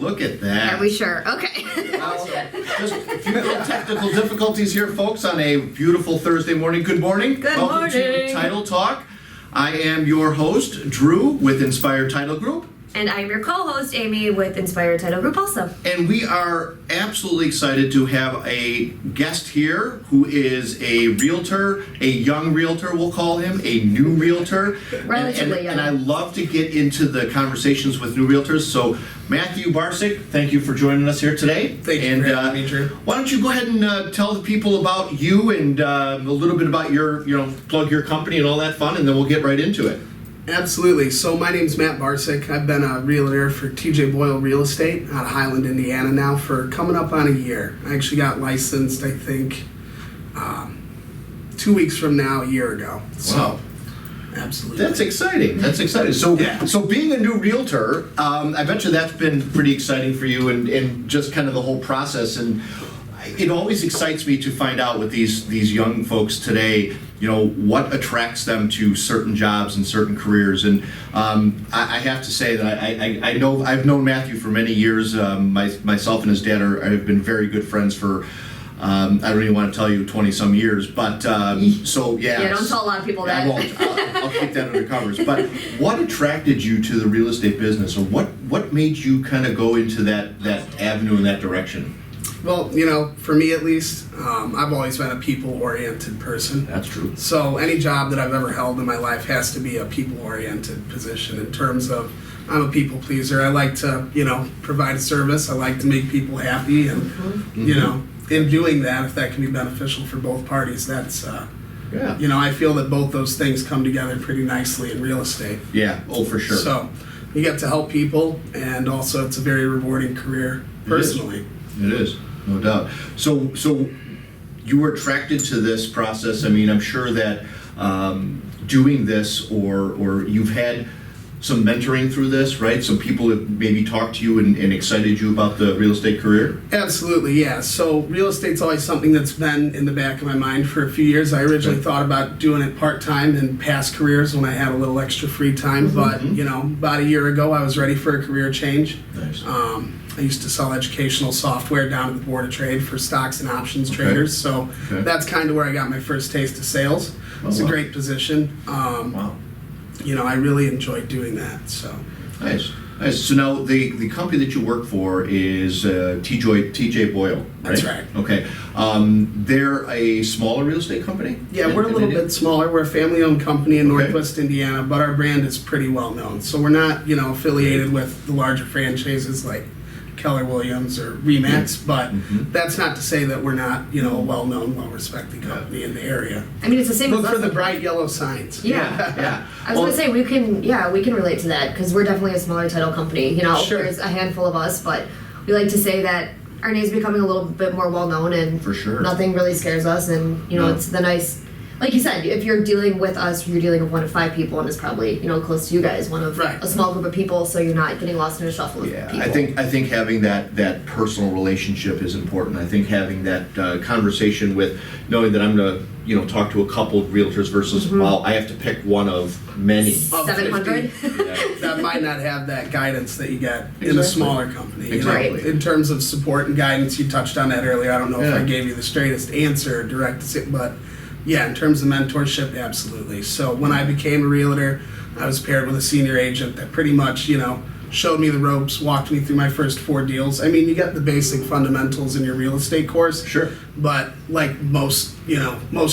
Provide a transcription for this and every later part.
Look at that. Are we sure? Okay. Well, just a few little technical difficulties here, folks, on a beautiful Thursday morning. Good morning. Good Welcome to morning. Title Talk. I am your host, Drew, with Inspired Title Group. And I'm your co-host, Amy, with Inspired Title Group also. And we are absolutely excited to have a guest here who is a realtor, a young realtor, we'll call him, a new realtor. Relatively young. And I love to get into the conversations with new realtors. So, Matthew Barsic, thank you for joining us here today. Thank you for having me, Drew. Why don't you go ahead and tell the people about you and a little bit about your, plug your company and all that fun, and then we'll get right into it. Absolutely. So my name's Matt Barsic. I've been a realtor for TJ Boyle Real Estate out of Highland, Indiana now for coming up on a year. I actually got licensed, I think, 2 weeks from now, a year ago. So, Wow. absolutely. That's exciting. That's exciting. So, Yeah. so being a new realtor, I bet you that's been pretty exciting for you, and just kind of the whole process. And it always excites me to find out with these young folks today, what attracts them to certain jobs and certain careers. And I have to say that I've known Matthew for many years. Myself and his dad have been very good friends for. I don't even want to tell you 20 some years, but so yeah. Yeah, don't tell a lot of people I that. won't. I'll keep that under covers. But what attracted you to the real estate business, or what made you kind of go into that avenue and that direction? Well, for me at least, I've always been a people-oriented person. That's true. So any job that I've ever held in my life has to be a people-oriented position in terms of I'm a people pleaser. I like to, provide a service. I like to make people happy, and in doing that, if that can be beneficial for both parties, that's Yeah. I feel that both those things come together pretty nicely in real estate. Yeah. Oh, for sure. So you get to help people, and also it's a very rewarding career personally. It is, no doubt. So you were attracted to this process. I mean, I'm sure that doing this, or you've had some mentoring through this, right? Some people have maybe talked to you and excited you about the real estate career? Absolutely, yeah. So real estate's always something that's been in the back of my mind for a few years. I originally thought about doing it part-time in past careers when I had a little extra free time, but about a year ago I was ready for a career change. Nice. I used to sell educational software down at the Board of Trade for stocks and options traders, so that's kind of where I got my first taste of sales. It's a great position. Wow. I really enjoyed doing that. So Nice. So now the company that you work for is TJ Boyle, right? That's right. Okay. They're a smaller real estate company? yeah, we're a little bit smaller. We're a family-owned company in Northwest Indiana, but our brand is pretty well known. So we're not, affiliated with the larger franchises like Keller Williams or Remax, but that's not to say that we're not, a well-known, well-respected company in the area. I mean, it's the same Look as for us. the bright yellow signs. Yeah. I was going to say, we can relate to that because we're definitely a smaller title company. Sure. There's a handful of us, but we like to say that our name's becoming a little bit more well-known, and For sure. nothing really scares us. And, No. it's the nice, like you said, if you're dealing with us, you're dealing with one of 5 people, and it's probably, close to you guys, one of Right. a small group of people, so you're not getting lost in a shuffle of Yeah, people. I think having that personal relationship is important. I think having that conversation with knowing that I'm going to talk to a couple of realtors versus well, I have to pick one of many. 700? That might not have that guidance that you get in Exactly. a smaller company. Exactly. In terms of support and guidance, you touched on that earlier. I don't know if Yeah. I gave you the straightest answer, but yeah, in terms of mentorship, absolutely. So when I became a realtor, I was paired with a senior agent that pretty much, showed me the ropes, walked me through my first 4 deals. I mean, you get the basic fundamentals in your real estate course. Sure. But like most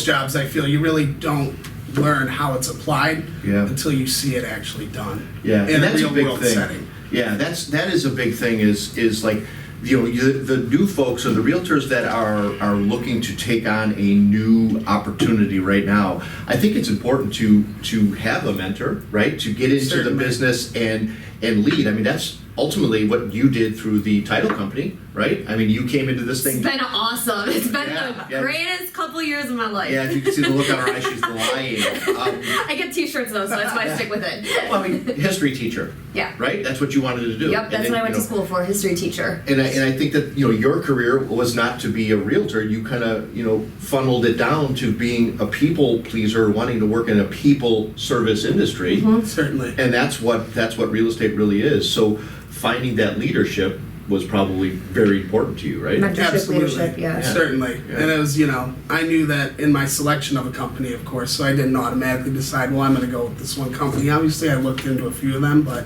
jobs, I feel you really don't learn how it's applied until you see it actually done. Yeah, in and a that's real a big world thing. setting. Yeah, that is a big thing. Is like the new folks or the realtors that are looking to take on a new opportunity right now. I think it's important to have a mentor, right? To get into Certainly. the business and lead. I mean, that's ultimately what you did through the title company, right? I mean, you came into this thing. It's been awesome. It's been Yeah, the yeah. greatest couple years of my life. Yeah, if you can see the look on her eyes, she's lying. I get t-shirts though, so that's why I stick with it. Well, I mean, history teacher, Yeah. right? That's what you wanted to do. Yep, And that's then, what I went you to know, school for, history teacher. And I think that your career was not to be a realtor. You kind of funneled it down to being a people pleaser, wanting to work in a people service industry, Certainly. and that's what real estate really is. So finding that leadership was probably very important to you, right? Mentorship, leadership, yeah. Certainly. Yeah. And it was, I knew that in my selection of a company, of course, so I didn't automatically decide, well, I'm going to go with this one company. Obviously, I looked into a few of them, but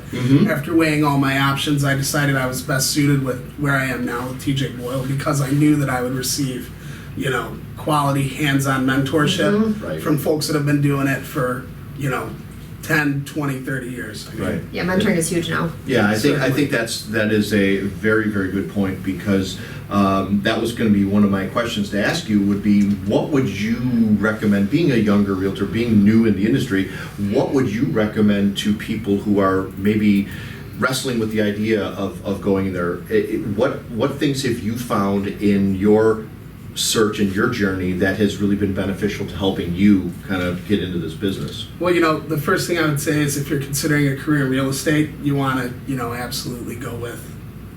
after weighing all my options, I decided I was best suited with where I am now with TJ Boyle because I knew that I would receive, quality hands-on mentorship Right. from folks that have been doing it for, 10, 20, 30 years. Right. Yeah, mentoring is huge now. Yeah, I Certainly. think that is a very, very good point because that was going to be one of my questions to ask you would be what would you recommend, being a younger realtor, being new in the industry, what would you recommend to people who are maybe wrestling with the idea of going there? What things have you found in your search and your journey that has really been beneficial to helping you kind of get into this business? Well, the first thing I would say is if you're considering a career in real estate, you want to, absolutely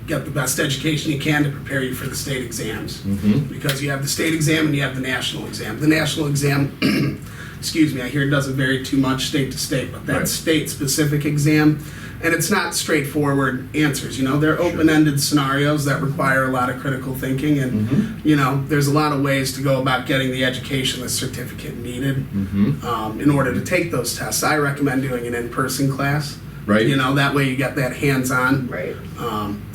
get the best education you can to prepare you for the state exams. Because you have the state exam and you have the national exam. The national exam, excuse me, I hear it doesn't vary too much state to state, but that's state-specific exam. And it's not straightforward answers, they're open-ended scenarios that require a lot of critical thinking and, there's a lot of ways to go about getting the education, the certificate needed in order to take those tests. I recommend doing an in-person class. Right. That way you get that hands-on. Right.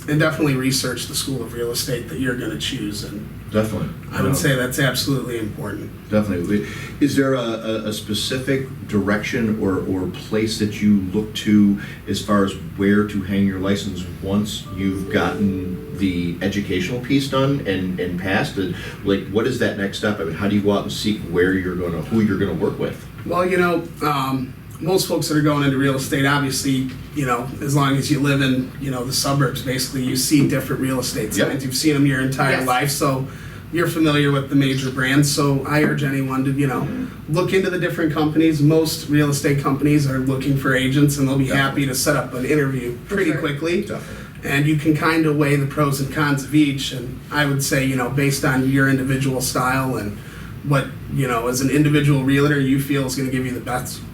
And definitely research the school of real estate that you're going to choose. And Definitely. I would say that's absolutely important. Definitely. Is there a specific direction or place that you look to as far as where to hang your license once you've gotten the educational piece done and passed? Like, what is that next step? I mean, how do you go out and seek who you're going to work with? Well, most folks that are going into real estate, obviously, as long as you live in, the suburbs, basically, you see different real estate signs. You've seen them your entire Yes. life, so you're familiar with the major brands. So I urge anyone to, look into the different companies. Most real estate companies are looking for agents, and they'll be happy to set up an interview pretty sure. quickly. Definitely. And you can kind of weigh the pros and cons of each. And I would say, based on your individual style and what, as an individual realtor you feel is going to give you the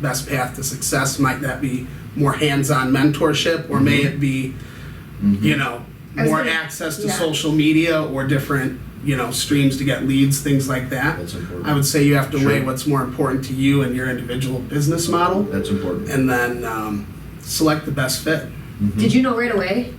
best path to success. Might that be more hands-on mentorship, or may it be, more access to social media or different, streams to get leads, things like that. That's important. I would say you have to Sure. weigh what's more important to you and your individual business model, That's important. and then select the best fit. Did you know right away?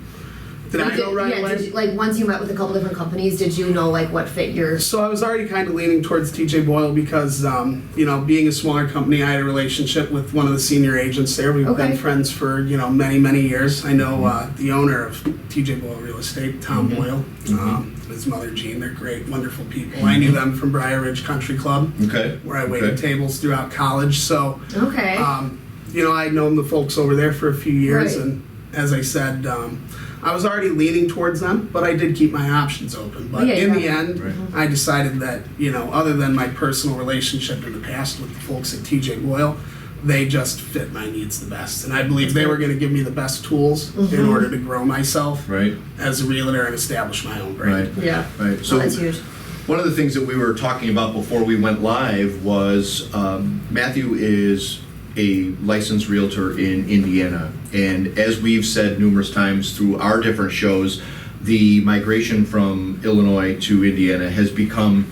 Did I know right away? Did you, once you met with a couple different companies, did you know what fit your? So I was already kind of leaning towards TJ Boyle because, being a smaller company, I had a relationship with one of the senior agents there. We've been friends for, many, many years. I know the owner of TJ Boyle Real Estate, Tom Boyle, his mother Jean. They're great, wonderful people. I knew them from Briar Ridge Country Club, Okay. where I waited tables throughout college. So, Okay. I'd known the folks over there for a few years, Right. and as I said, I was already leaning towards them, but I did keep my options open. But in the end, Right. I decided that, other than my personal relationship in the past with the folks at TJ Boyle, they just fit my needs the best. And I believe they were going to give me the best tools in order to grow myself Right. as a realtor and establish my own brand. Right. Yeah. Right. So that's huge. One of the things that we were talking about before we went live was Matthew is a licensed realtor in Indiana. And as we've said numerous times through our different shows, the migration from Illinois to Indiana has become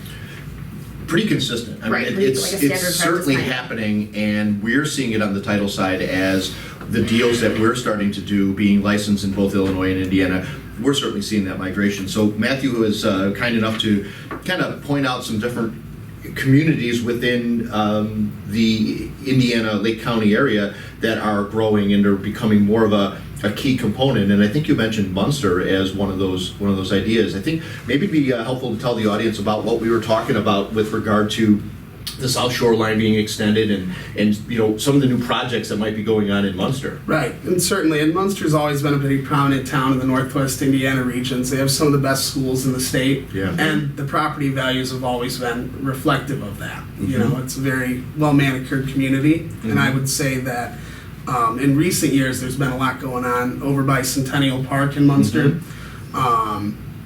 pretty consistent. I Right, mean, like a it's standard certainly practice. happening, and we're seeing it on the title side as the deals that we're starting to do, being licensed in both Illinois and Indiana, we're certainly seeing that migration. So Matthew was kind enough to kind of point out some different communities within the Indiana Lake County area that are growing and are becoming more of a key component. And I think you mentioned Munster as one of those ideas. I think maybe it'd be helpful to tell the audience about what we were talking about with regard to the South Shore line being extended and some of the new projects that might be going on in Munster. Right, and certainly, and Munster's always been a pretty prominent town in the Northwest Indiana regions. They have some of the best schools in the state, Yeah. and the property values have always been reflective of that. It's a very well-manicured community, and I would say that in recent years there's been a lot going on over by Centennial Park in Munster.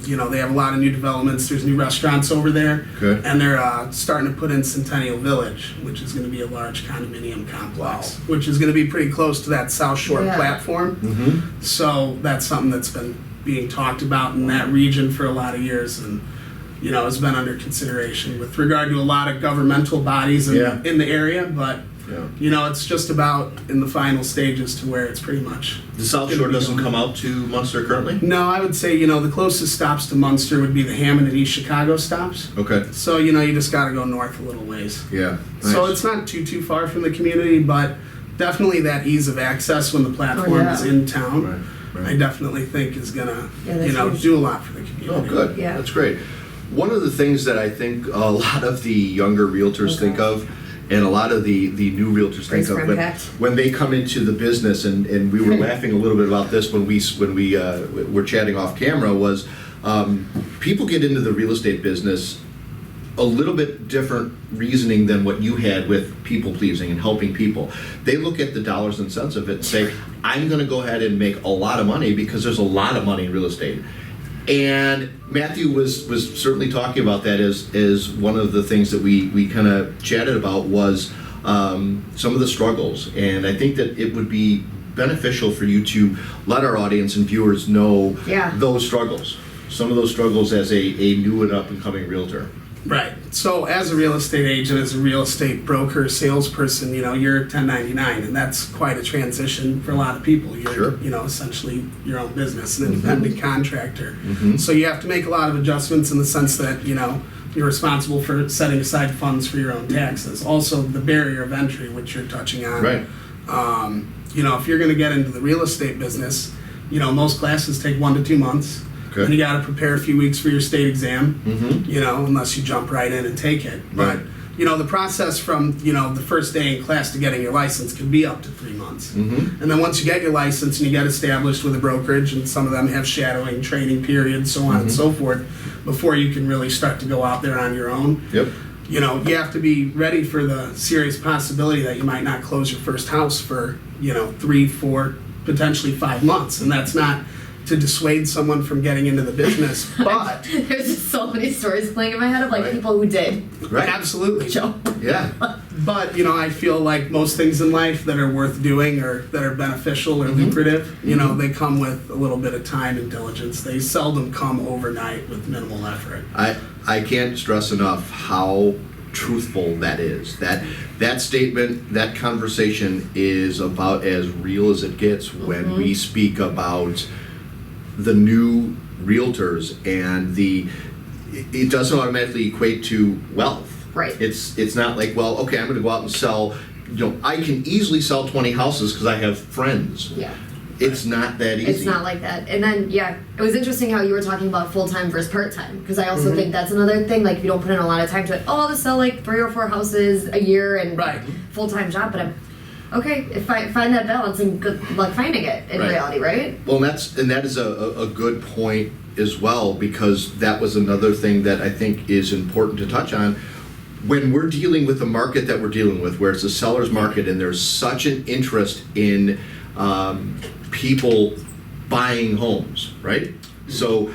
They have a lot of new developments. There's new restaurants over there. Good. And they're starting to put in Centennial Village, which is going to be a large condominium complex, which is going to be pretty close to that South Shore platform. So that's something that's been being talked about in that region for a lot of years, and has been under consideration with regard to a lot of governmental bodies in the area, but it's just about in the final stages to where it's pretty much. The South Shore doesn't come out to Munster currently? No, I would say, the closest stops to Munster would be the Hammond and East Chicago stops. Okay. So, you just got to go north a little ways. Yeah. Nice. So it's not too far from the community, but definitely that ease of access when the platform is in town, Right. I definitely think is going to, huge. do a lot for the community. Oh, good. Yeah. That's great. One of the things that I think a lot of the younger realtors think of, and a lot of the new realtors think of when they come into the business, and we were laughing a little bit about this when we were chatting off camera, was people get into the real estate business a little bit different reasoning than what you had with people pleasing and helping people. They look at the dollars and cents of it and say, I'm going to go ahead and make a lot of money because there's a lot of money in real estate. And Matthew was certainly talking about that as one of the things that we kind of chatted about was some of the struggles. And I think that it would be beneficial for you to let our audience and viewers know those struggles, some of those struggles as a new and up and coming realtor. Right. So as a real estate agent, as a real estate broker, salesperson, you're 1099, and that's quite a transition for a lot of people. You're, essentially your own business, an independent contractor. So you have to make a lot of adjustments in the sense that, you're responsible for setting aside funds for your own taxes. Also, the barrier of entry, which you're touching on. Right. If you're going to get into the real estate business, most classes take 1 to 2 months. Okay. And you got to prepare a few weeks for your state exam, unless you jump right in and take it. Right. But, the process from, the first day in class to getting your license can be up to 3 months. And then once you get your license and you get established with a brokerage, and some of them have shadowing, training periods, so on and so forth, before you can really start to go out there on your own. Yep. You have to be ready for the serious possibility that you might not close your first house for, 3, 4, potentially 5 months. And that's not to dissuade someone from getting into the business, but there's just so many stories playing in my head of people who did. Right. Absolutely. Yeah. But I feel like most things in life that are worth doing or that are beneficial or lucrative, they come with a little bit of time and diligence. They seldom come overnight with minimal effort. I can't stress enough how truthful that is. That statement, that conversation is about as real as it gets when we speak about the new realtors, and it doesn't automatically equate to wealth. Right. It's not like, well, okay, I'm going to go out and sell. I can easily sell 20 houses because I have friends. Yeah. It's not that easy. It's not like that. And then, it was interesting how you were talking about full-time versus part-time, because I also think that's another thing. Like, if you don't put in a lot of time to it, I'll just sell 3 or 4 houses a year and full-time job, but I'm okay, if I find that balance, and good luck finding it in reality, right? Well, that is a good point as well, because that was another thing that I think is important to touch on. When we're dealing with the market that we're dealing with, where it's a seller's market and there's such an interest in people buying homes, right? So,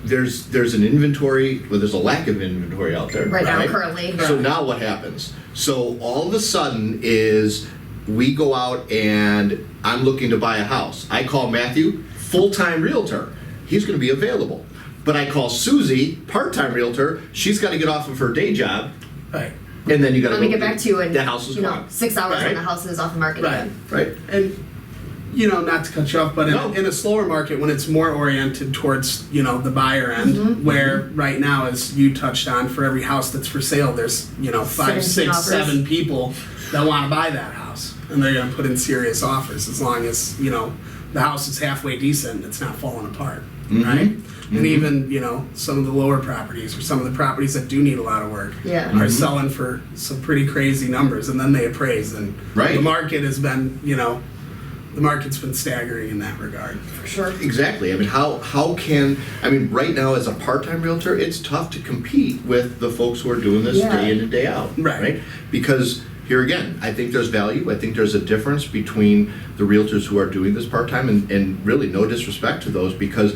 there's an inventory, there's a lack of inventory out there. Right now, currently. So now what happens? So all of a sudden is we go out and I'm looking to buy a house. I call Matthew, full-time realtor. He's going to be available. But I call Susie, part-time realtor. She's got to get off of her day job. Right. And then you got to let me get back to you, and the house is gone. 6 hours and the house is off the market again. Right. And not to cut you off, but in a slower market, when it's more oriented towards, the buyer end, where right now, as you touched on, for every house that's for sale, there's, 5, 6, offers. 7 people that want to buy that house. And they're going to put in serious offers as long as, the house is halfway decent, it's not falling apart, right? And even, some of the lower properties or some of the properties that do need a lot of work are selling for some pretty crazy numbers, and then they appraise. And the market has been, the market's been staggering in that regard. For sure. Exactly. I mean, right now as a part-time realtor, it's tough to compete with the folks who are doing this day in and day out. Right. Because here again, I think there's value. I think there's a difference between the realtors who are doing this part-time and really no disrespect to those, because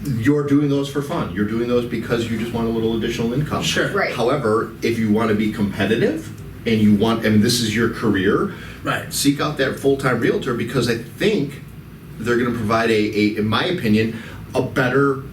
you're doing those for fun. You're doing those because you just want a little additional income. Sure. Right. However, if you want to be competitive and this is your career, right, seek out that full-time realtor, because I think they're going to provide in my opinion, a better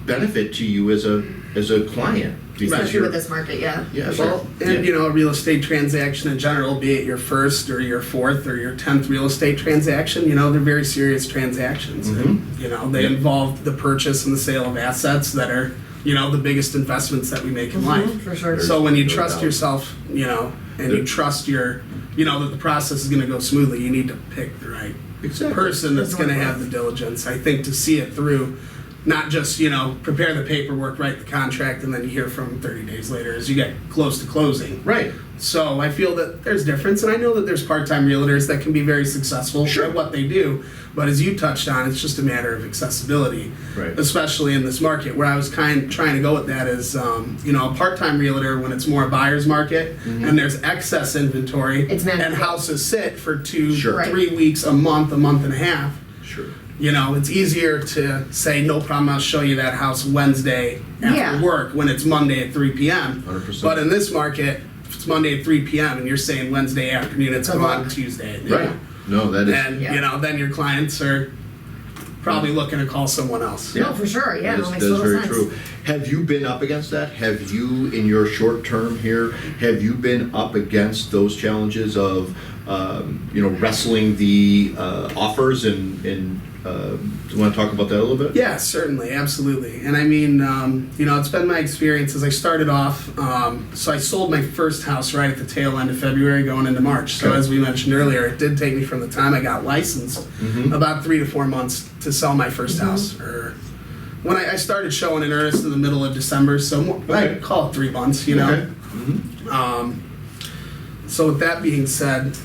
benefit to you as a client. Especially with this market, yeah. Yeah, Well, and a real estate transaction in general, be it your first or your fourth or your 10th real estate transaction, they're very serious transactions. Mm-hmm. And, they involve the purchase and the sale of assets that are, the biggest investments that we make in life. For sure. So when you No trust doubt. yourself, and you trust that the process is going to go smoothly, you need to pick the right person that's going to have the diligence, I think, to see it through. Not just, prepare the paperwork, write the contract, and then you hear from them 30 days later as you get close to closing. Right. So I feel that there's difference, and I know that there's part-time realtors that can be very successful at what they do, but as you touched on, it's just a matter of accessibility, Right. especially in this market. Where I was trying to go with that is, a part-time realtor, when it's more a buyer's market and there's excess inventory It's and manageable. houses sit for 2, Sure. 3 weeks, a month and a half, Sure. it's easier to say, no problem, I'll show you that house Wednesday after Yeah. work when it's Monday at 3 p.m. 100%. But in this market, if it's Monday at 3 p.m. and you're saying Wednesday afternoon, it's on Tuesday at noon. Right. No, that is. And, then your clients are probably looking to call someone else. No, for sure. Yeah, That no, is, makes that is total very sense. true. Have you been up against that? Have you, in your short term here, have you been up against those challenges of, wrestling the offers and do you want to talk about that a little bit? Yeah, certainly, absolutely. And I mean, it's been my experience as I started off. So I sold my first house right at the tail end of February going into March. So Okay. as we mentioned earlier, it did take me from the time I got licensed about 3 to 4 months to sell my first house. Or when I started showing in earnest in the middle of December, so more, I call it 3 months, Okay. So with that being said,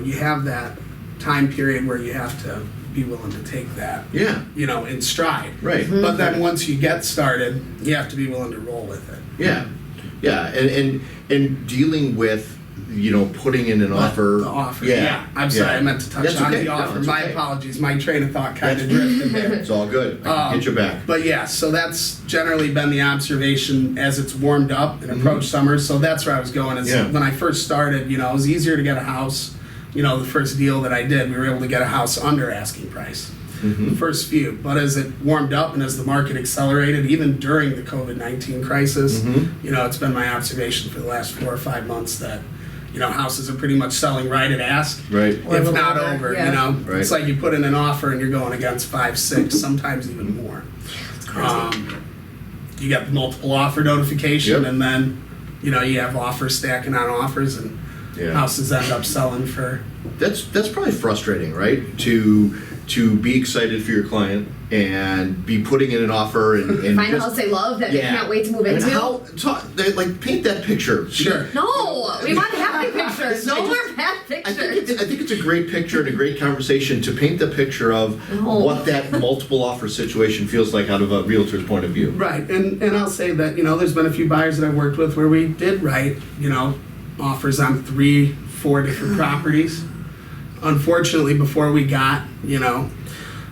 you have that time period where you have to be willing to take that, Yeah. in stride. Right. But then once you get started, you have to be willing to roll with it. Yeah. Yeah. And dealing with, putting in an offer. The offer. Yeah. I'm sorry, I meant to touch That's on okay. the offer. No, it's My okay. apologies. My train of thought kind of drifted there. It's all good. I can get you back. But yeah, so that's generally been the observation as it's warmed up and approached summer. So that's where I was going. Is Yeah. when I first started, it was easier to get a house. The first deal that I did, we were able to get a house under asking price. The first few. But as it warmed up and as the market accelerated, even during the COVID-19 crisis, it's been my observation for the last 4 or 5 months that, houses are pretty much selling right at ask. Right. Or a If little not over, over, yeah. Right. It's like you put in an offer and you're going against 5, 6, sometimes even more. It's crazy. You get the multiple offer notification, Yep. and then you have offers stacking on offers, and Yeah. houses end up selling for. That's probably frustrating, right? To be excited for your client and be putting in an offer and Find a just- house they love that Yeah. they can't wait to move I mean, into. paint that picture. Sure. No, we want happy pictures. No I just- more bad I pictures. think it's a great picture and a great conversation to paint the picture of No. what that multiple offer situation feels like out of a realtor's point of view. Right, and I'll say that there's been a few buyers that I've worked with where we did write offers on 3, 4 different properties. Unfortunately, before we got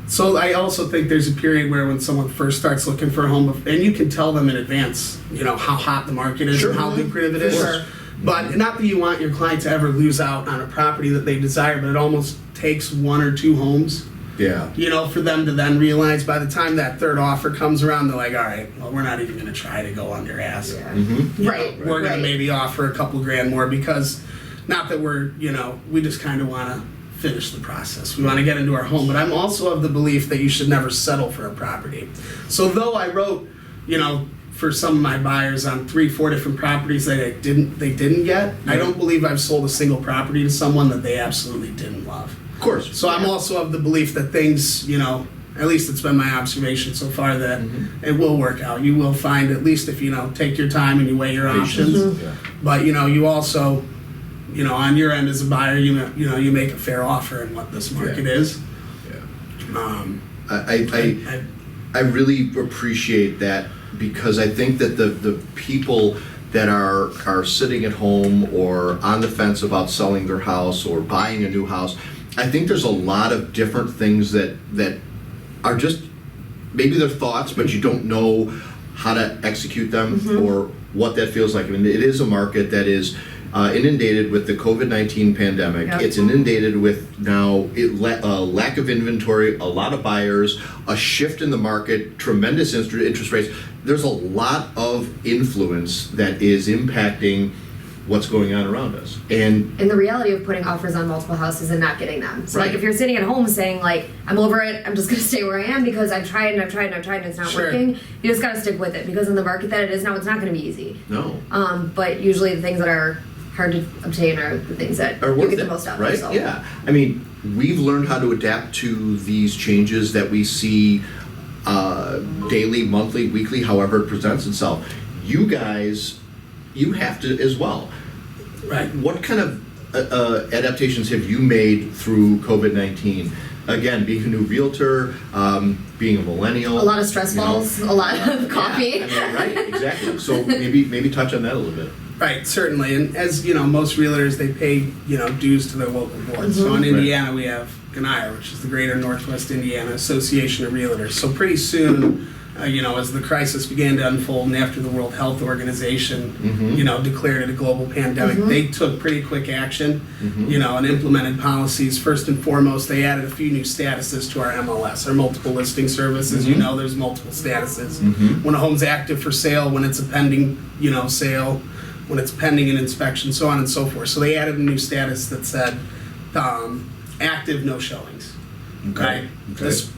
So I also think there's a period where when someone first starts looking for a home, and you can tell them in advance, how hot the market is Sure. and how lucrative it is. Sure. But not that you want your client to ever lose out on a property that they desire, but it almost takes 1 or 2 homes, Yeah. for them to then realize by the time that third offer comes around, they're like, all right, well, we're not even going to try to go under ask. Yeah. Mm-hmm. Right. We're going right. to maybe offer a couple grand more because not that we're, we just kind of want to finish the process. We want to get into our home, but I'm also of the belief that you should never settle for a property. So though I wrote, for some of my buyers on 3, 4 different properties that they didn't get, I don't believe I've sold a single property to someone that they absolutely didn't love. Of course. So I'm also of the belief that things, at least it's been my observation so far that it will work out. You will find, at least if take your time and you weigh your options. Yeah. But you also, on your end as a buyer, you make a fair offer in what this market is. Yeah. I really appreciate that because I think that the people that are sitting at home or on the fence about selling their house or buying a new house, I think there's a lot of different things that are just maybe they're thoughts, but you don't know how to execute them or what that feels like. I mean, it is a market that is inundated with the COVID-19 pandemic. Yep. It's inundated with now lack of inventory, a lot of buyers, a shift in the market, tremendous interest rates. There's a lot of influence that is impacting what's going on around us. And the reality of putting offers on multiple houses and not getting them. So Right. like if you're sitting at home saying like, I'm over it, I'm just gonna stay where I am because I've tried and I've tried and I've tried and it's not Sure. working, you just gotta stick with it because in the market that it is now, it's not gonna be easy. no. But usually the things that are hard to obtain are the things that Are you worth get the it, most out of. right? So. Yeah. I mean, we've learned how to adapt to these changes that we see daily, monthly, weekly, however it presents itself. You guys, you have to as well. Right. What kind of adaptations have you made through COVID-19? Again, being a new realtor, being a millennial. A lot of stress balls, a lot of coffee. Yeah, I mean, right, exactly. So maybe touch on that a little bit. Right, certainly. And as you know, most realtors, they pay, dues to their local boards. So in Right. Indiana, we have GNIA, which is the Greater Northwest Indiana Association of Realtors. So pretty soon, as the crisis began to unfold and after the World Health Organization, declared it a global pandemic, they took pretty quick action, and implemented policies. First and foremost, they added a few new statuses to our MLS, our multiple listing service. As you know, there's multiple statuses. When a home's active for sale, when it's a pending, sale, when it's pending an inspection, so on and so forth. So they added a new status that said active, no showings. Okay. This,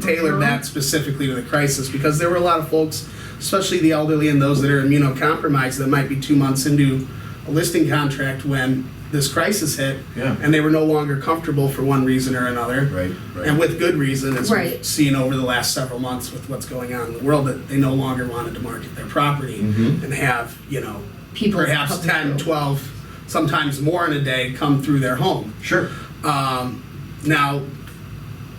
tailored that specifically to the crisis because there were a lot of folks, especially the elderly and those that are immunocompromised, that might be 2 months into a listing contract when this crisis hit, Yeah. and they were no longer comfortable for one reason or another. Right. And with good reason, as Right. we've seen over the last several months with what's going on in the world, that they no longer wanted to market their property and have, People perhaps come 10, through. 12, sometimes more in a day come through their home. Sure. Now,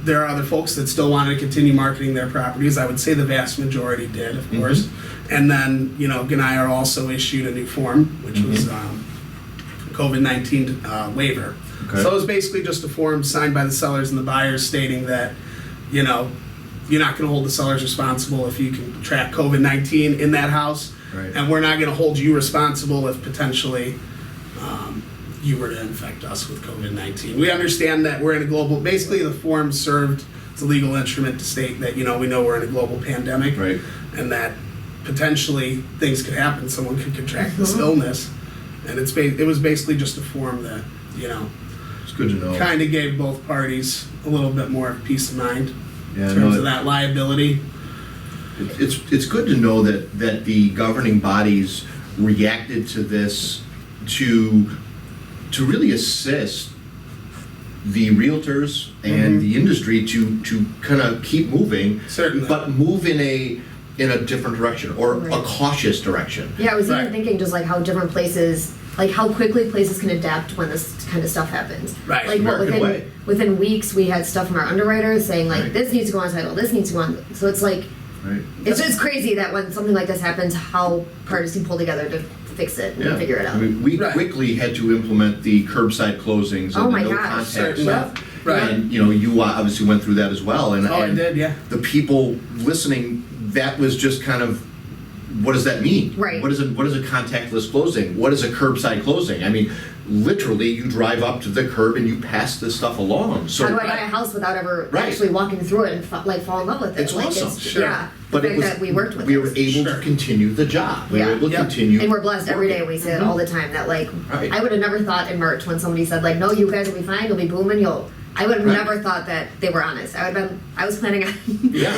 there are other folks that still wanted to continue marketing their properties. I would say the vast majority did, of course. And then, GNIA also issued a new form, which was COVID-19 waiver. Okay. So it was basically just a form signed by the sellers and the buyers stating that, you're not going to hold the sellers responsible if you can track COVID-19 in that house. Right. And we're not going to hold you responsible if potentially you were to infect us with COVID-19. We understand that we're in a global, basically the form served as a legal instrument to state that, we know we're in a global pandemic. Right. And that potentially things could happen. Someone could contract this illness. And it was basically just a form that, It's good to know. kind of gave both parties a little bit more of peace of mind Yeah, in terms no, of that liability. It's good to know that the governing bodies reacted to this to really assist the realtors and the industry to kind of keep moving, Certainly. but move in a different direction or a Right. cautious direction. Yeah, I was Right. even thinking just like how different places, like how quickly places can adapt when this kind of stuff happens. Right. Like what, American way. within weeks we had stuff from our underwriters saying like Right. this needs to go on title, this needs to go on. So it's like Right. it's just crazy that when something like this happens, how parties can pull together to fix it and figure it out. I mean, we Right. quickly had to implement the curbside closings and Oh my the no gosh, contact certainly. stuff. Right. And you obviously went through that as well. And, Oh, I and did, yeah. the people listening, that was just kind of, what does that mean? Right. What is a contactless closing? What is a curbside closing? I mean, literally, you drive up to the curb and you pass this stuff along. So How do I buy a house without ever Right. actually walking through it and fall in love with it? It's awesome. Sure. Yeah, but the it fact was that we worked with we it. were able Sure. to continue the job. We were Yeah. able to Yep. continue. And we're blessed every day. working. We say it all the time that like Right. I would have never thought in March when somebody said like, no, you guys will be fine, you'll be booming, I would have Right. never thought that they were honest. I was planning on Yeah.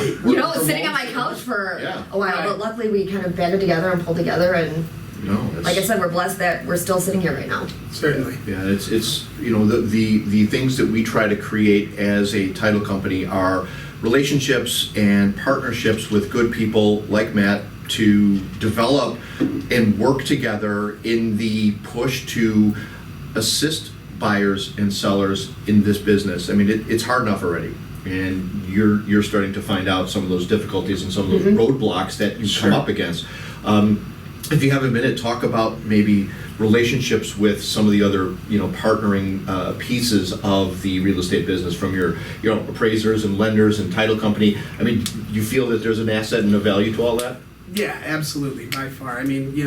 sitting on my couch for Yeah. a while, Right. but luckily we kind of banded together and pulled together and No, it's, like I said, we're blessed that we're still sitting here right now. Certainly. Yeah, it's the things that we try to create as a title company are relationships and partnerships with good people like Matt to develop and work together in the push to assist buyers and sellers in this business. I mean, it's hard enough already, and you're starting to find out some of those difficulties and some of those roadblocks that you come up against. If you have a minute, talk about maybe relationships with some of the other, partnering pieces of the real estate business from your, appraisers and lenders and title company. I mean, you feel that there's an asset and a value to all that? Yeah, absolutely, by far. I mean,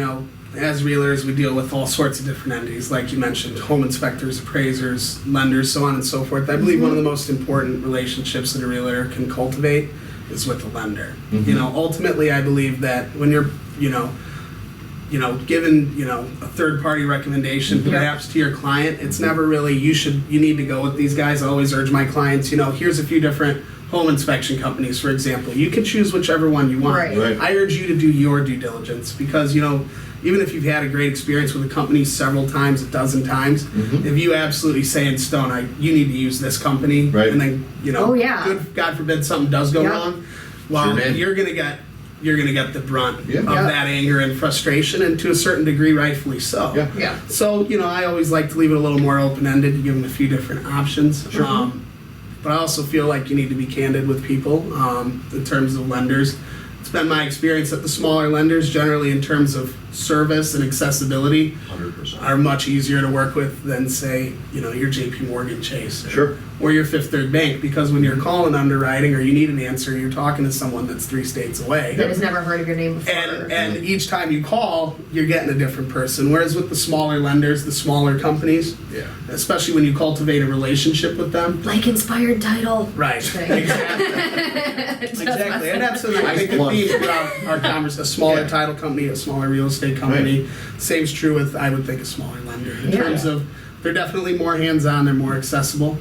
as realtors, we deal with all sorts of different entities, like you mentioned, home inspectors, appraisers, lenders, so on and so forth. I believe one of the most important relationships that a realtor can cultivate is with the lender. Ultimately, I believe that when you're, given, a third-party recommendation perhaps to your client, it's never really, you need to go with these guys. I always urge my clients, here's a few different home inspection companies, for example. You can choose whichever one you want. Right. I urge you to do your due diligence because, even if you've had a great experience with a company several times, a dozen times, if you absolutely say in stone, you need to use this company, and then, good God forbid something does go wrong, well, you're gonna get the brunt of that anger and frustration, and to a certain degree, rightfully so. So, I always like to leave it a little more open-ended, to give them a few different options. But I also feel like you need to be candid with people in terms of lenders. It's been my experience that the smaller lenders, generally in terms of service and accessibility, 100%. are much easier to work with than, say, your JP Morgan Chase or your Fifth Third Bank, because when you're calling underwriting or you need an answer, you're talking to someone that's 3 states away. That has never heard of your name before. And each time you call, you're getting a different person. Whereas with the smaller lenders, the smaller companies, especially when you cultivate a relationship with them. Like Inspired Title. Right. Exactly. And that's I think the theme throughout our conversation. A smaller title company, a smaller real estate company. Same's true with, I would think, a smaller lender. In terms of, they're definitely more hands-on, they're more accessible.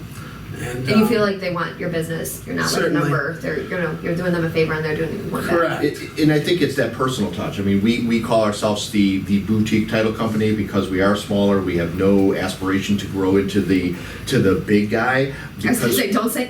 And you feel like they want your business. You're not like a number. They're, you're doing them a favor and they're doing you one back. Correct. And I think it's that personal touch. I mean, we call ourselves the boutique title company because we are smaller. We have no aspiration to grow into the big guy. Because, I was going to say, don't say.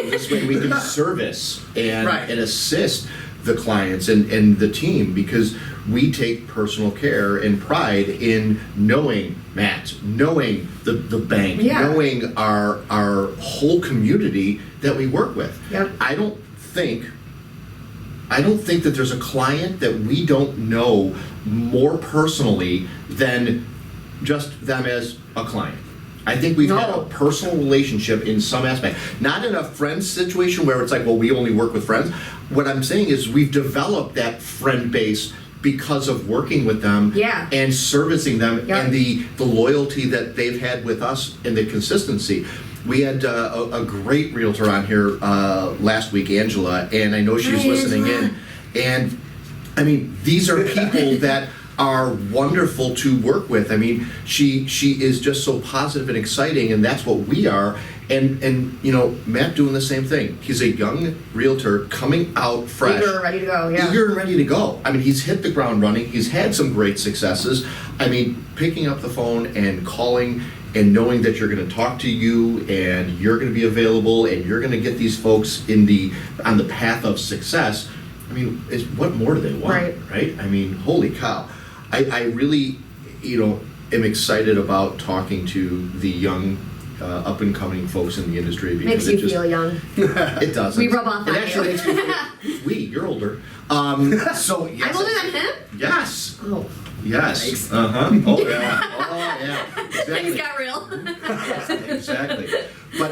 This way we can service and assist the clients and the team, because we take personal care and pride in knowing Matt, knowing the bank, knowing our whole community that we work with. I don't think that there's a client that we don't know more personally than just them as a client. I think we've had a personal relationship in some aspect. Not in a friend situation where it's like, well, we only work with friends. What I'm saying is we've developed that friend base because of working with them and servicing them and the loyalty that they've had with us and the consistency. We had a great realtor on here last week, Angela, and I know she's listening in. And I mean, these are people that are wonderful to work with. I mean, she is just so positive and exciting, and that's what we are. And Matt doing the same thing. He's a young realtor coming out fresh. Eager and ready to go, Eager and ready to go. I mean, he's hit the ground running. He's had some great successes. I mean, picking up the phone and calling and knowing that you're going to talk to you and you're going to be available and you're going to get these folks on the path of success. I mean, what more do they want, right? I mean, holy cow. I really, am excited about talking to the young, up-and-coming folks in the industry. Because makes you feel young. It does. We rub off on you. It actually makes me feel, you're older. So yes. I'm older than him? Yes. Oh. Yes. Thanks. Oh, yeah. Oh, yeah. Exactly. Things got real. Exactly. But,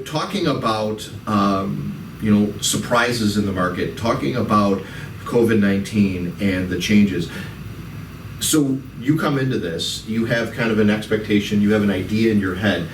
talking about, surprises in the market, talking about COVID-19 and the changes. So you come into this, you have kind of an expectation, you have an idea in your head.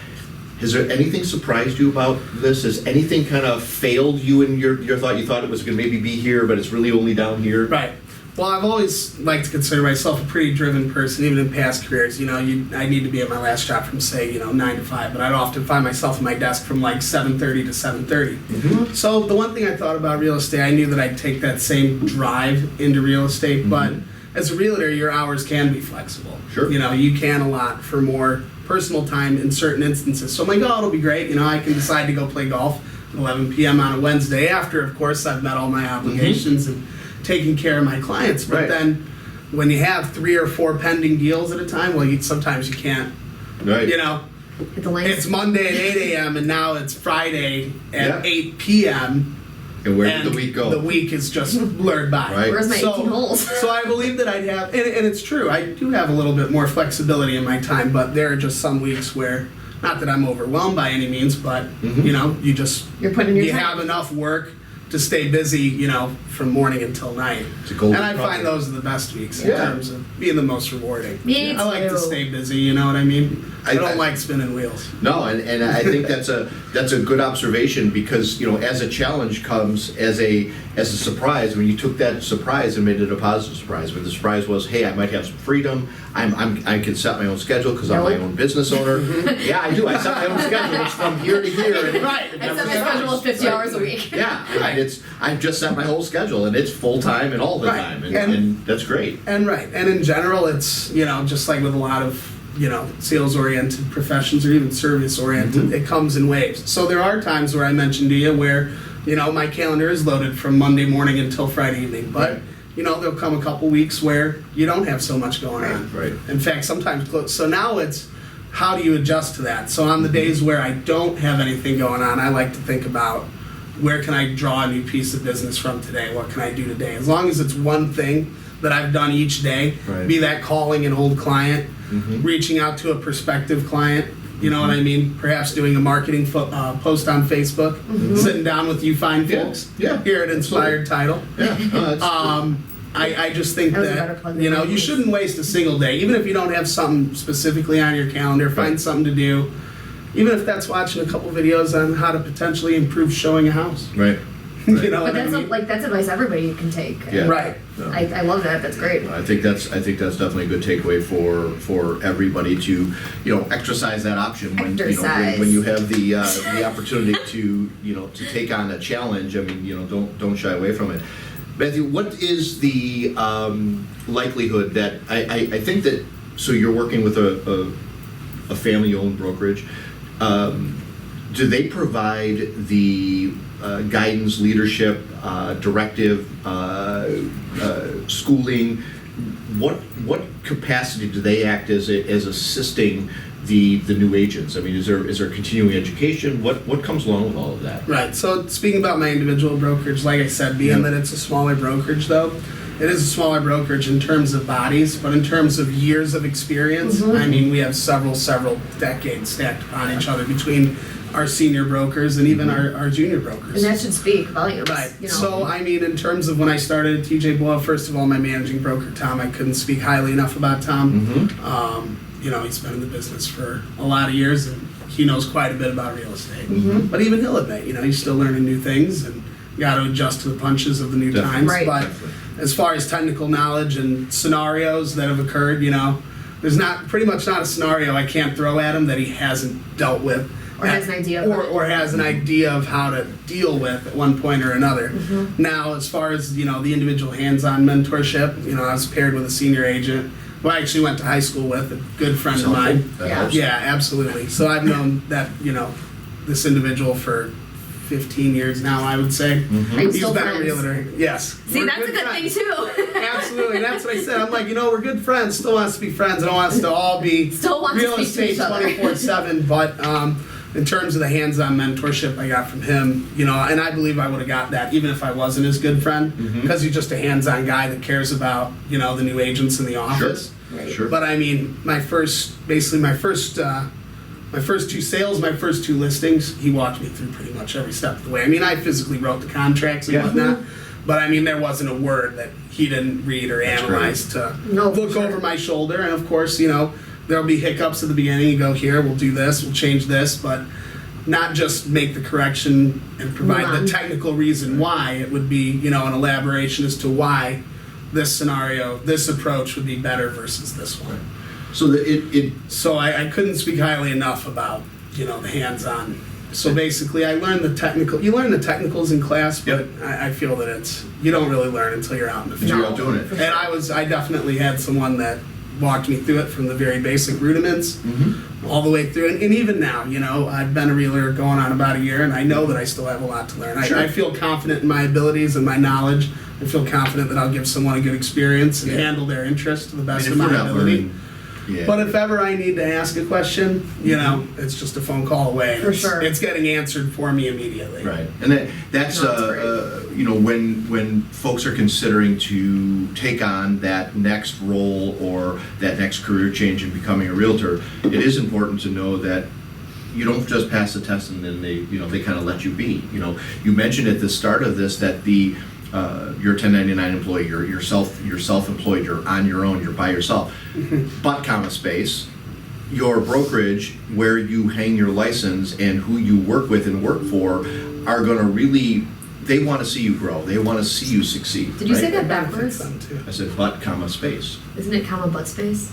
Has there anything surprised you about this? Has anything kind of failed you in your thought? You thought it was going to maybe be here, but it's really only down here? Right. Well, I've always liked to consider myself a pretty driven person, even in past careers. I need to be at my last job from, say, 9 to 5, but I'd often find myself at my desk from like 7:30 to 7:30. Mm-hmm. So the one thing I thought about real estate, I knew that I'd take that same drive into real estate, but as a realtor, your hours can be flexible. Sure. You can allot for more personal time in certain instances. So I'm like, it'll be great. I can decide to go play golf at 11 p.m. on a Wednesday after, of course, I've met all my obligations and taking care of my clients. But then when you have 3 or 4 pending deals at a time, well, sometimes you can't. Right. It's Monday at 8 a.m. and now it's Friday at 8 p.m. And where did the week go? The week is just blurred by. Right. Where's my 18 holes? So I believe that I'd have, and it's true, I do have a little bit more flexibility in my time, but there are just some weeks where, not that I'm overwhelmed by any means, but, you You're putting your you time. have enough work to stay busy, from morning until night. It's a golden And I project. find those are the best weeks in Yeah. terms of being the most rewarding. Me I like too. to stay busy, you know what I mean? I I- don't like spinning wheels. No, and I think that's a good observation because as a challenge comes as a surprise. When you took that surprise and made it a positive surprise. When the surprise was, hey, I might have some freedom. I can set my own schedule because I'm my Nope. own business owner. Yeah, I do. I set my own schedule. It's from here to here. And Right. it I never set my stops. schedule of 50 hours a week. Yeah, and I've just set my whole schedule and it's full time and all the Right. time, And- and that's great. And in general, it's, just like with a lot of, sales-oriented professions or even service-oriented, it comes in waves. So there are times where I mentioned to you where, my calendar is loaded from Monday morning until Friday evening. But, Right. there'll come a couple weeks where you don't have so much going on. Right. In fact, sometimes close. So now it's, how do you adjust to that? So on the days where I don't have anything going on, I like to think about, where can I draw a new piece of business from today? What can I do today? As long as it's one thing that I've done each day, Right. be that calling an old client, reaching out to a prospective client, you know what I mean? Perhaps doing a marketing post on Facebook, sitting down with you fine Yeah. folks Yeah. here at Inspired Title. Yeah. No, that's- I just think That was a that, better plug than you mine. shouldn't waste a single day. Even if you don't have something specifically on your calendar, find something to do. Even if that's watching a couple videos on how to potentially improve showing a house. Right. You know But what I that's mean? that's advice everybody can take. Yeah. Right. No. I love that. That's great. I think that's definitely a good takeaway for everybody to exercise that option when Exercise. when you have the opportunity to to take on a challenge. I mean don't shy away from it. Matthew, what is the likelihood that I think that so you're working with a family-owned brokerage. Do they provide the guidance, leadership, directive, schooling? What capacity do they act as assisting the new agents? I mean, is there continuing education? What comes along with all of that? Right. So speaking about my individual brokerage, like I said, being that it's a smaller brokerage, though, it is a smaller brokerage in terms of bodies, but in terms of years of experience, I mean, we have several decades stacked upon each other between our senior brokers and even our junior brokers. And that should speak volumes. Right. You know. So, I mean, in terms of when I started at TJ Boyle, first of all, my managing broker, Tom, I couldn't speak highly enough about Tom. He's been in the business for a lot of years and he knows quite a bit about real estate. But even he'll admit, he's still learning new things and you got to adjust to the punches of the new Definitely. times. Right. But as far as technical knowledge and scenarios that have occurred, there's pretty much not a scenario I can't throw at him that he hasn't dealt with. Or has an idea of or has an idea of how to deal with at one point or another. Now, as far as the individual hands-on mentorship, I was paired with a senior agent who I actually went to high school with, a good friend of mine. That Yeah. helps. Yeah, absolutely. So I've known that this individual for 15 years now, I would say. Are you He's still been friends? a realtor. Yes. See, We're that's a good friends. thing too. Absolutely, that's what I said. I'm like, we're good friends. Still wants to be friends. I don't want us to all be Still want to real speak to estate each other. 24/7. But in terms of the hands-on mentorship I got from him, and I believe I would have got that even if I wasn't his good friend, because he's just a hands-on guy that cares about the new agents in the office. Right. Sure. But I mean, my first two sales, my first two listings, he walked me through pretty much every step of the way. I mean, I physically wrote the contracts and Yeah. whatnot, but I mean, there wasn't a word that he didn't read or That's analyze to No, for look sure. over my shoulder. And of course, there'll be hiccups at the beginning. You go, here, we'll do this, we'll change this, but not just make the correction and provide Move on. the technical reason why. It would be, an elaboration as to why this scenario, this approach would be better versus this one. So it So I couldn't speak highly enough about, the hands-on. So basically, I learned the technical. You learn the technicals in class, but I feel that you don't really learn until you're out in the field. you're out doing it. And I definitely had someone that walked me through it from the very basic rudiments all the way through. And even now, I've been a realtor going on about a year, and I know that I still have a lot to learn. Sure. I feel confident in my abilities and my knowledge. I feel confident that I'll give someone a good experience and Yeah. handle their interest to the best if of we're my not ability. learning, yeah. But if ever I need to ask a question, it's just a phone call away. For It's- sure. It's getting answered for me immediately. Right, and that's No, that's when folks are considering to take on that next role or that next career change in becoming a realtor, it is important to know that you don't just pass the test and then they kind of let you be. You mentioned at the start of this that you're a 1099 employee, you're self-employed, you're on your own, you're by yourself. But space, your brokerage, where you hang your license and who you work with and work for, are going to really, they want to see you grow. They want to see you succeed. Did you right? say that backwards? I said space. Isn't it butt space?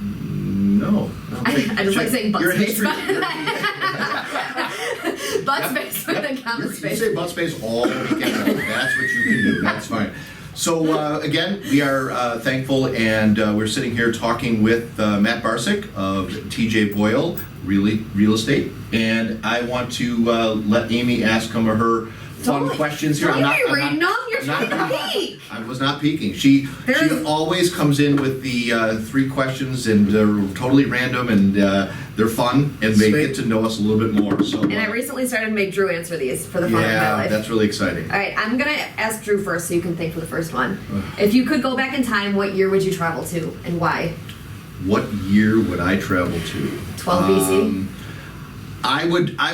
No. I just like saying butt You're a space. history. Butt space with a comma space. You say butt space all weekend long. That's what you can do. That's fine. So again, we are thankful, and we're sitting here talking with Matt Barsic of TJ Boyle Real Estate, and I want to let Amy ask some of her fun questions here. You're trying to peek. I was not peeking. She always comes in with the 3 questions, and they're totally random, and they're fun, and they get to know us a little bit more. So, and I recently started to make Drew answer these for the fun of my life. That's really exciting. All right, I'm gonna ask Drew first, so you can think for the first one. If you could go back in time, what year would you travel to, and why? What year would I travel to? 12 BC. I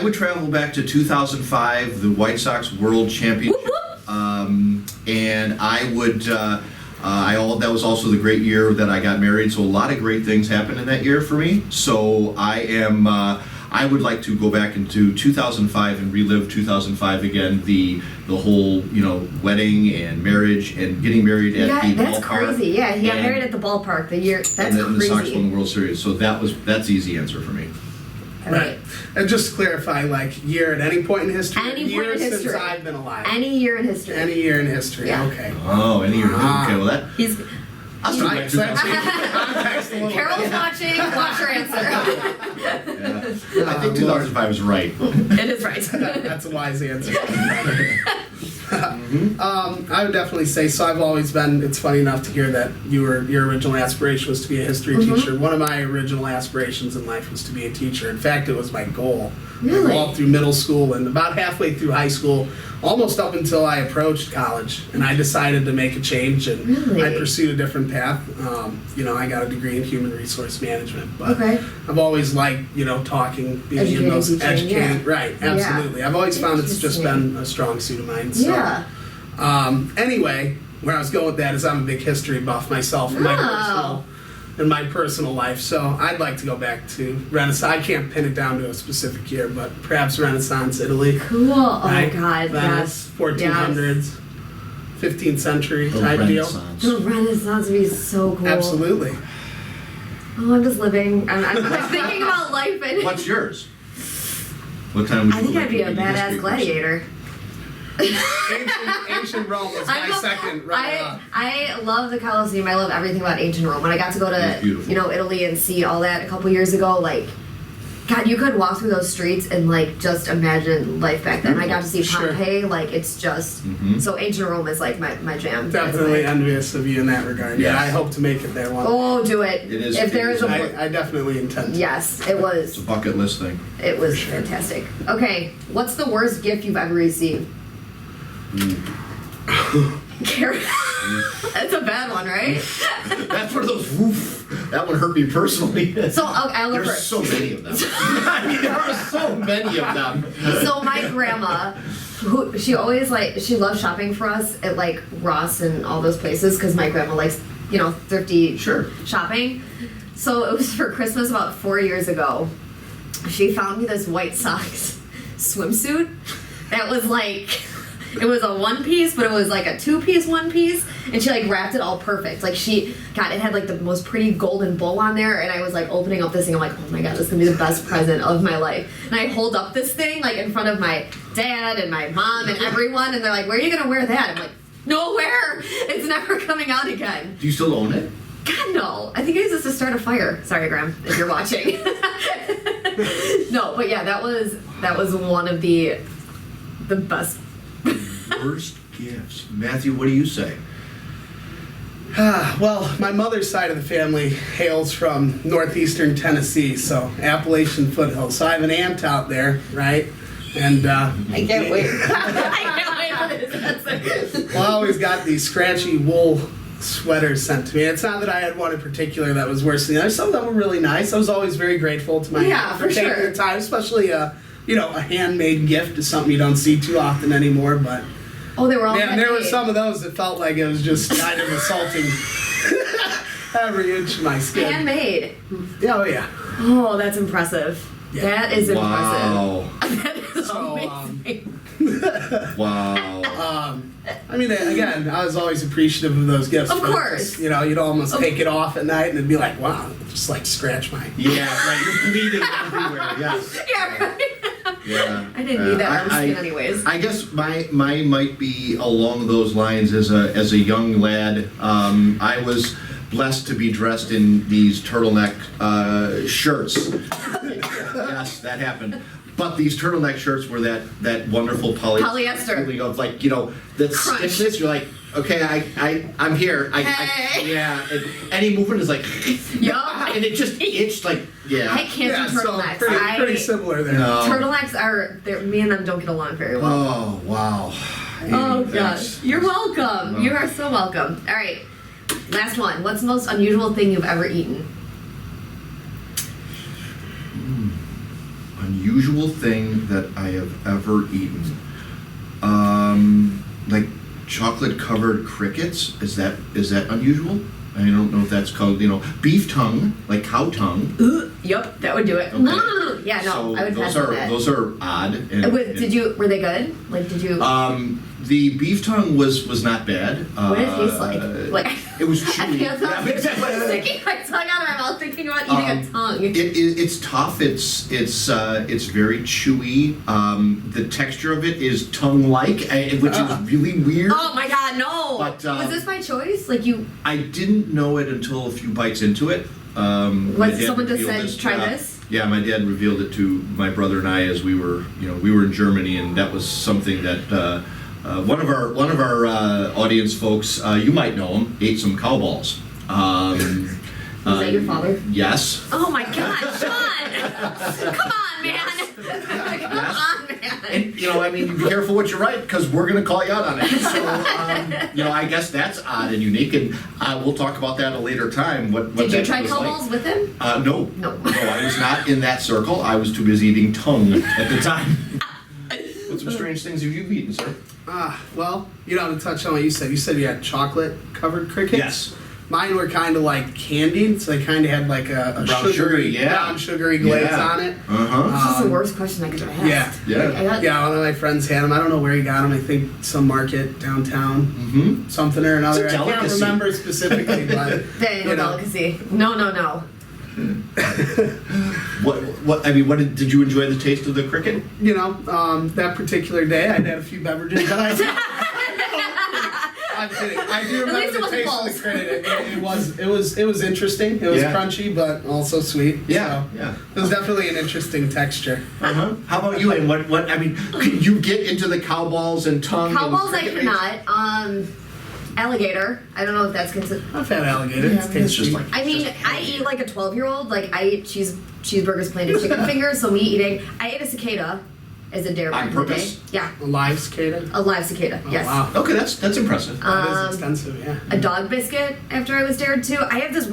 would travel back to 2005, the White Sox World Championship, and I would. That was also the great year that I got married, so a lot of great things happened in that year for me. So I would like to go back into 2005 and relive 2005 again. The whole wedding and marriage and getting married at the that's ballpark. Crazy. Yeah, he got married at the ballpark the year. That's and then crazy. the Sox won the World Series. So that's the easy answer for me. Right. And just to clarify, year at any point in history? Any point in history. Since I've been alive. Any year in history. Any year in history, Yeah. okay. Oh, any year. Okay, well that... He's right, so that changes the context a little bit. Carol's watching. Watch her answer. Yeah. I think 2005 is right. It is right. That's a wise answer. I would definitely say, so I've always been, it's funny enough to hear that your original aspiration was to be a history teacher. One of my original aspirations in life was to be a teacher. In fact, it was my goal. Really? All through middle school and about halfway through high school, almost up until I approached college. And I decided to make a change, and Really? I pursued a different path. I got a degree in human resource management. But Okay. I've always liked, talking, being in those Teaching, educating. yeah. Right, absolutely. I've always found it's just been a strong suit of mine. So. Yeah. Anyway, where I was going with that is I'm a big history buff myself in my personal life. So I'd like to go back to Renaissance. I can't pin it down to a specific year, but perhaps Renaissance Italy. Cool. Oh Right? God. Venice, Yes. 1400s, 15th century The type deal. Renaissance. The Renaissance would be so cool. Absolutely. Oh, I'm just living. I'm thinking about life and. What's yours? What time would you I think go I'd be back a to badass history gladiator. Ancient Rome was my second runner-up. I love the Colosseum. I love everything about ancient Rome. When I got to go It's to beautiful. Italy and see all that a couple years ago, God, you could walk through those streets and just imagine life back then. I got to see Sure. Pompeii. It's just so ancient Rome is my jam. Definitely That's envious of you in that regard. Yes. Yeah, I hope to make it there one day. Oh, do it. It is- If there it is is. a I definitely intend to. yes, it It's was. a bucket list thing. It was fantastic. Okay, what's the worst gift you've ever received? Carrot. That's a bad one, right? That's one of those, woof, that one hurt me personally. So I'll go There's first. so many of them. I mean, there are so many of them. So my grandma, she always she loves shopping for us at Ross and all those places because my grandma likes thrifty Sure. shopping. So it was for Christmas about 4 years ago. She found me this White Sox swimsuit that was it was a one piece, but it was a 2-piece one piece, and she wrapped it all perfect. It had the most pretty golden bow on there, and I was opening up this thing. I'm like, oh my god, this is gonna be the best present of my life. And I hold up this thing in front of my dad and my mom and everyone, and they're like, where are you gonna wear that? I'm like, nowhere. It's never coming out again. Do you still own it? God no. I think I used this to start a fire. Sorry, Graham, if you're watching. No, but yeah, that was one of the best. Worst gifts. Matthew, what do you say? Well, my mother's side of the family hails from northeastern Tennessee, so Appalachian foothills. So I have an aunt out there, right? And I can't wait. I can't wait for this answer. well, I always got these scratchy wool sweaters sent to me. It's not that I had one in particular that was worse than the other. Some of them were really nice. I was always very grateful to my Yeah, aunt for taking sure. the time, especially a handmade gift is something you don't see too often anymore. But Oh, they were all man, there were handmade. some of those that felt like it was just kind of assaulting every inch of my skin. Handmade. Oh yeah. Oh, that's impressive. Yeah. That is Wow. impressive. That is So, amazing. Wow. I mean, again, I was always appreciative of those gifts. Of but course. just, you'd almost take it off at night and it'd be like, wow, just like scratch my. Yeah, right. You're bleeding everywhere. Yes. Yeah, right. Yeah. I didn't need that on skin anyways. I guess my might be along those lines as a young lad. I was blessed to be dressed in these turtleneck shirts. Yes, that happened. But these turtleneck shirts were that wonderful Polyester. feeling of like, the Crunch. stiffness. You're like, okay, I'm here. Hey. Yeah. And any movement is like, Yup. and it just itched like, yeah. I can't do So turtlenecks. pretty similar there. No. Turtlenecks me and them don't get along very well. Oh wow. Oh Thanks. gosh. You're welcome. You are so welcome. All right. Last one. What's the most unusual thing you've ever eaten? Unusual thing that I have ever eaten. Like chocolate covered crickets. Is that unusual? I don't know if that's called, beef tongue, like cow tongue. Yup, that would do it. Okay. Yeah, no, So I would pass those on that. those are odd. And, Were they good? Like, did you? The beef tongue was not bad. What did it taste like? Like it was I chewy. can't stop Yeah, exactly. sticking my tongue out of my mouth, thinking about eating a tongue. It's tough. It's very chewy. The texture of it is tongue-like, which is really weird. Oh my god, no! But, was this by choice? Like you? I didn't know it until a few bites into it. My dad Someone just revealed said, "Try yeah. this"? Yeah, my dad revealed it to my brother and I as we were in Germany, and that was something that one of our audience folks, you might know him, ate some cow balls. Is that your father? Yes. Oh my god, Sean! Come on, man! Come on, man! And be careful what you write because we're going to call you out on it. So, I guess that's odd and unique, and we'll talk about that at a later time. What Did you that try was cow like. balls with him? No. No. No, I was not in that circle. I was too busy eating tongue at the time. What some strange things have you eaten, sir? Well, to touch on what you said you had chocolate covered crickets. Yes. Mine were kind of like candied, so they kind of had like a Brown sugary, yeah. brown sugary glaze Yeah. on it. This is the worst question I could have asked. Yeah. Like, I got, Yeah, one of my friends had them. I don't know where he got them. I think some market downtown, something or another. It's a I can't delicacy. remember specifically, but That ain't no delicacy. No. What did you enjoy the taste of the cricket? that particular day I had a few beverages that I'm kidding. I do At least remember it the wasn't taste balls. of the cricket. It was interesting. It was Yeah. crunchy, but also sweet. Yeah, So yeah. it was definitely an interesting texture. How about you? And what? Can you get into the cow balls and tongue? Cow and balls I cricket cannot. Alligator. I don't know if that's considered. I've had alligator. Yeah, It's It's tasty. just like I mean, I eat like a 12-year-old. Like, I eat cheeseburgers plain and chicken fingers. So I ate a cicada as a dare On back in the day. purpose? Yeah, A live cicada. a live cicada. Oh, Yes. wow. Okay, that's impressive. That is extensive, yeah. A dog biscuit after I was dared to. I have this.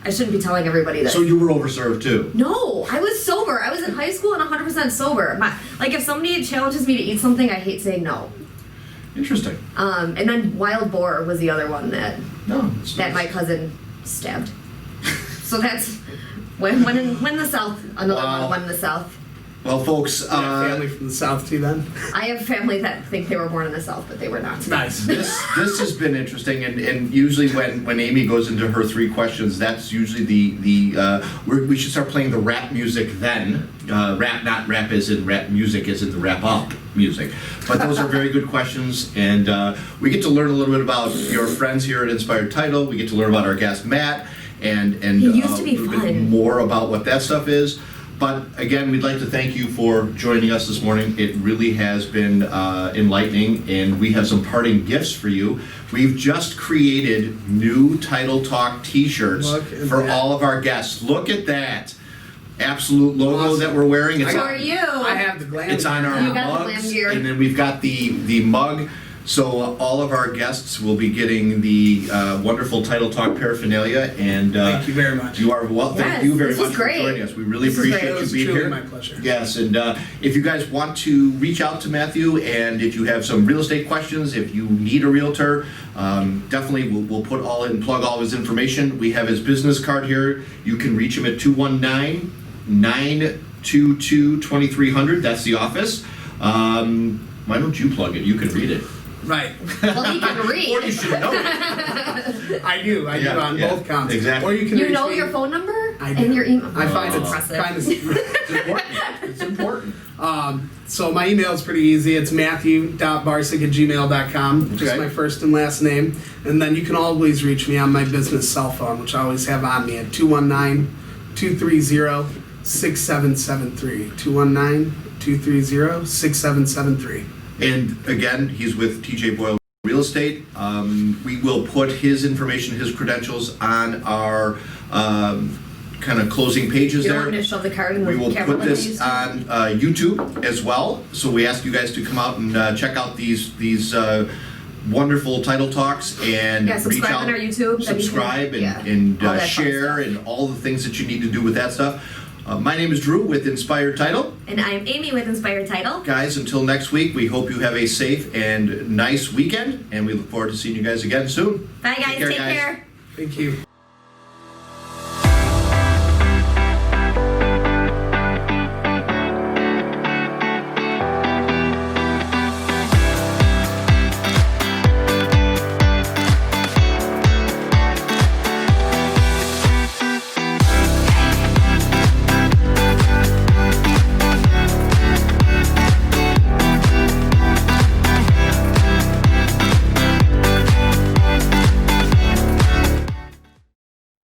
I shouldn't be telling everybody this. So you were overserved too. No, I was sober. I was in high school and 100% sober. Like, if somebody challenges me to eat something, I hate saying no. Interesting. And then wild boar was the other one that No, it's that nice. my cousin stabbed. So that's when in the South. Another Wow. one in the South. Well, folks, Family from the south too. Then I have family that think they were born in the South, but they were not. nice. this has been interesting, and usually when Amy goes into her 3 questions, that's usually we should start playing the rap music then. Rap, not rap as in rap music, as in the wrap up music. But those are very good questions, and we get to learn a little bit about your friends here at Inspired Title. We get to learn about our guest Matt, and He used to be a little bit fun. more about what that stuff is. But again, we'd like to thank you for joining us this morning. It really has been enlightening, and we have some parting gifts for you. We've just created new Title Talk t-shirts Look at for that. all of our guests. Look at that. Absolute logo Awesome. that we're wearing. It's So on, are you? I have the glam. it's on our You got the mugs, glam gear. and then we've got the mug So all of our guests will be getting the wonderful Title Talk paraphernalia, and Thank you very much. you are well. Thank Yes, you very this was much for great. joining us. We really This was appreciate great. It you was being truly here. my pleasure. Yes, and if you guys want to reach out to Matthew, and if you have some real estate questions, if you need a realtor, definitely we'll plug all of his information. We have his business card here. You can reach him at 219-922-2300. That's the office. Why don't you plug it? You can read it. Right. Well, he can read. Or you should know it. I do on both counts. Exactly. Or you can You reach know me. your phone number I do. and your email. I find That's it's impressive. kind of. It's important. It's important. So my email is pretty easy. It's matthew.barsic@gmail.com. Just Okay. my first and last name. And then you can always reach me on my business cell phone, which I always have on me at 219-230-6773. 219-230-6773. And again, he's with TJ Boyle Real Estate. We will put his information, his credentials on our kind of closing pages You don't there. want me to shove the card in the We will camera put like I this used to? on YouTube as well. So we ask you guys to come out and check out these wonderful title talks and Yeah, reach subscribe out, on our YouTube. That'd be subscribe cool. Yeah. and All that fun share stuff. and all the things that you need to do with that stuff. My name is Drew with Inspired Title. And I'm Amy with Inspired Title. Guys, until next week, we hope you have a safe and nice weekend, and we look forward to seeing you guys again soon. Bye, guys. Take care. Thank you.